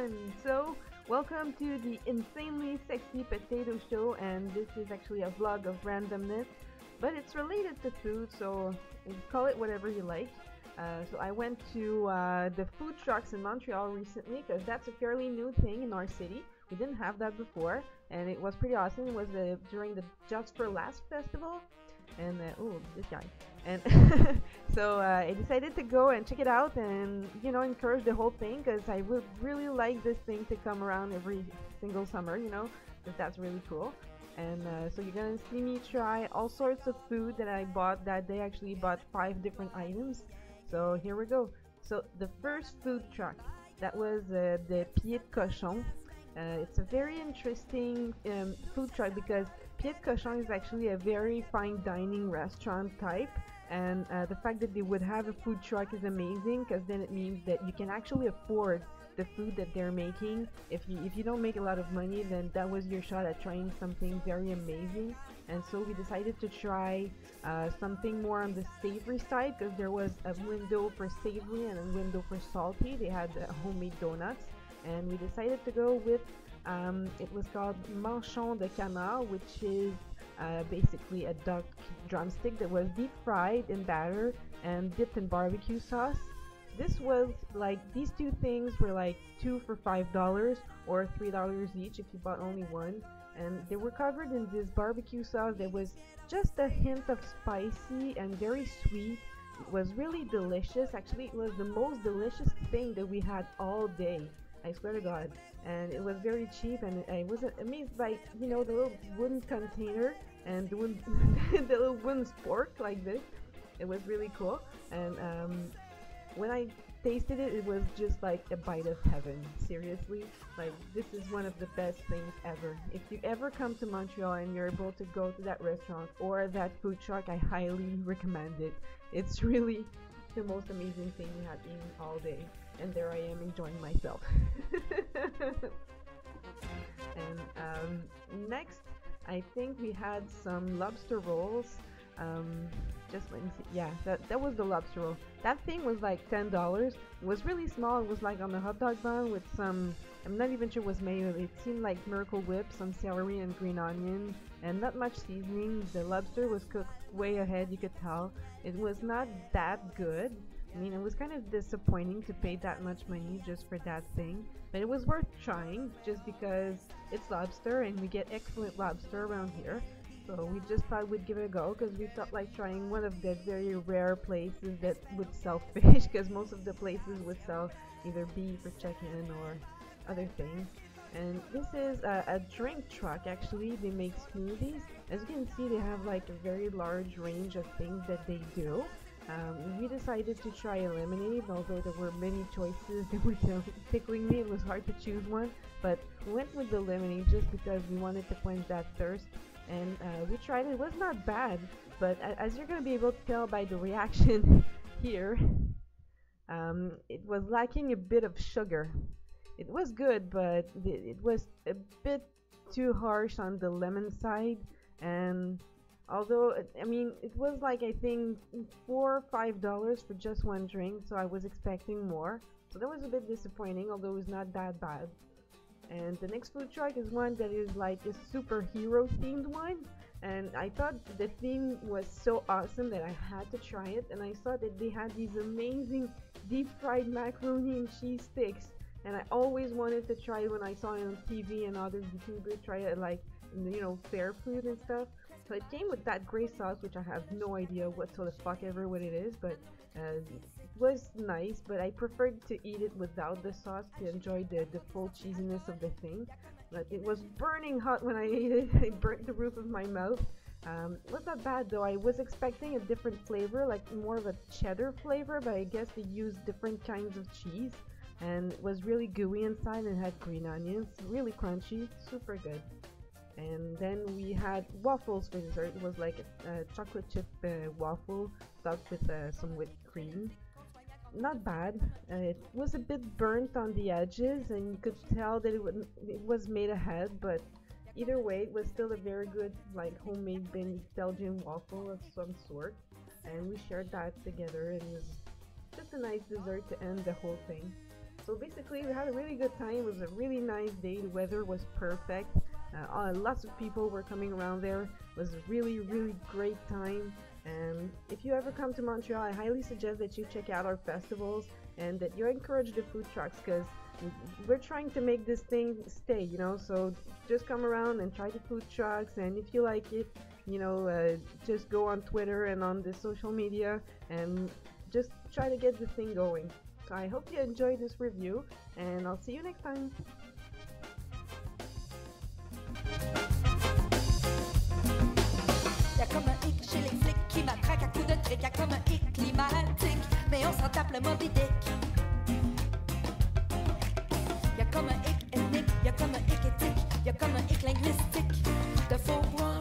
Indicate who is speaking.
Speaker 1: everyone! So, welcome to the Insanely Sexy Potato Show, and this is actually a vlog of randomness, but it's related to food, so you call it whatever you like. So I went to the food trucks in Montreal recently because that's a fairly new thing in our city. We didn't have that before, and it was pretty awesome. It was during the Just for Last festival, and oh, this guy. And so I decided to go and check it out and encourage the whole thing because I would really like this thing to come around every single summer, because that's really cool. And so you're gonna see me try all sorts of food that I bought that day. Actually bought 5 different items. So here we go. So the first food truck, that was the Pied de Cochon. It's a very interesting food truck because Pied de Cochon is actually a very fine dining restaurant type, and the fact that they would have a food truck is amazing because then it means that you can actually afford the food that they're making. If you don't make a lot of money, then that was your shot at trying something very amazing. And so we decided to try something more on the savory side because there was a window for savory and a window for salty. They had homemade donuts, and we decided to go with it was called manchon de canard, which is basically a duck drumstick that was deep fried in batter and dipped in barbecue sauce. This was like, these two things were like two for $5 or $3 each if you bought only one, and they were covered in this barbecue sauce that was just a hint of spicy and very sweet. It was really delicious. Actually, it was the most delicious thing that we had all day, I swear to God. And it was very cheap, and I was amazed by the little wooden container and the little wooden spork like this. It was really cool. And when I tasted it, it was just like a bite of heaven. Seriously, like, this is one of the best things ever. If you ever come to Montreal and you're able to go to that restaurant or that food truck, I highly recommend it. It's really the most amazing thing we had eaten all day, and there I am enjoying myself. And next, I think we had some lobster rolls. Just let me see. Yeah, that was the lobster roll. That thing was like $10. It was really small. It was like on a hot dog bun with some, I'm not even sure it was mayo. It seemed like Miracle Whip, some celery and green onion, and not much seasoning. The lobster was cooked way ahead, you could tell. It was not that good. I mean, it was kind of disappointing to pay that much money just for that thing, but it was worth trying just because it's lobster and we get excellent lobster around here. So we just thought we'd give it a go because we felt like trying one of the very rare places that would sell fish, because most of the places would sell either beef or chicken or other things. And this is a drink truck. Actually, they make smoothies. As you can see, they have like a very large range of things that they do. We decided to try a lemonade, although there were many choices that were tickling me. It was hard to choose one, but we went with the lemonade just because we wanted to quench that thirst. And we tried it. It was not bad, but as you're going to be able to tell by the reaction here, it was lacking a bit of sugar. It was good, but it was a bit too harsh on the lemon side. And although, I mean, it was like, I think $4 or $5 for just one drink, so I was expecting more. So that was a bit disappointing, although it was not that bad. And the next food truck is one that is like a superhero themed one, and I thought the theme was so awesome that I had to try it. And I saw that they had these amazing deep fried macaroni and cheese sticks, and I always wanted to try it when I saw it on TV and other YouTubers try it, like, fair food and stuff. So it came with that gray sauce, which I have no idea what the fuck ever what it is, but it was nice, but I preferred to eat it without the sauce to enjoy the full cheesiness of the thing. But it was burning hot when I ate it. It burnt the roof of my mouth. It was not bad though. I was expecting a different flavor, like more of a cheddar flavor, but I guess they used different kinds of cheese, and it was really gooey inside and had green onions, really crunchy, super good. And then we had waffles for dessert. It was like a chocolate chip waffle topped with some whipped cream. Not bad. It was a bit burnt on the edges, and you could tell that it was made ahead, but either way, it was still a very good, like, homemade Belgian waffle of some sort. And we shared that together, and it was just a nice dessert to end the whole thing. So basically, we had a really good time. It was a really nice day. The weather was perfect. Lots of people were coming around there. It was a really, really great time. And if you ever come to Montreal, I highly suggest that you check out our festivals and that you encourage the food trucks because we're trying to make this thing stay, you know. So just come around and try the food trucks, and if you like it, just go on Twitter and on the social media and just try to get the thing going. So I hope you enjoyed this review, and I'll see you next time.
Speaker 2: Y'a comme un hic chez les flics qui m'attraque à coups de trick. Y'a comme un hic climatique, mais on s'en tape le Moby Dick. Y'a comme un hic ethnique, y'a comme un hic éthique, y'a comme un hic linguistique. De faux bois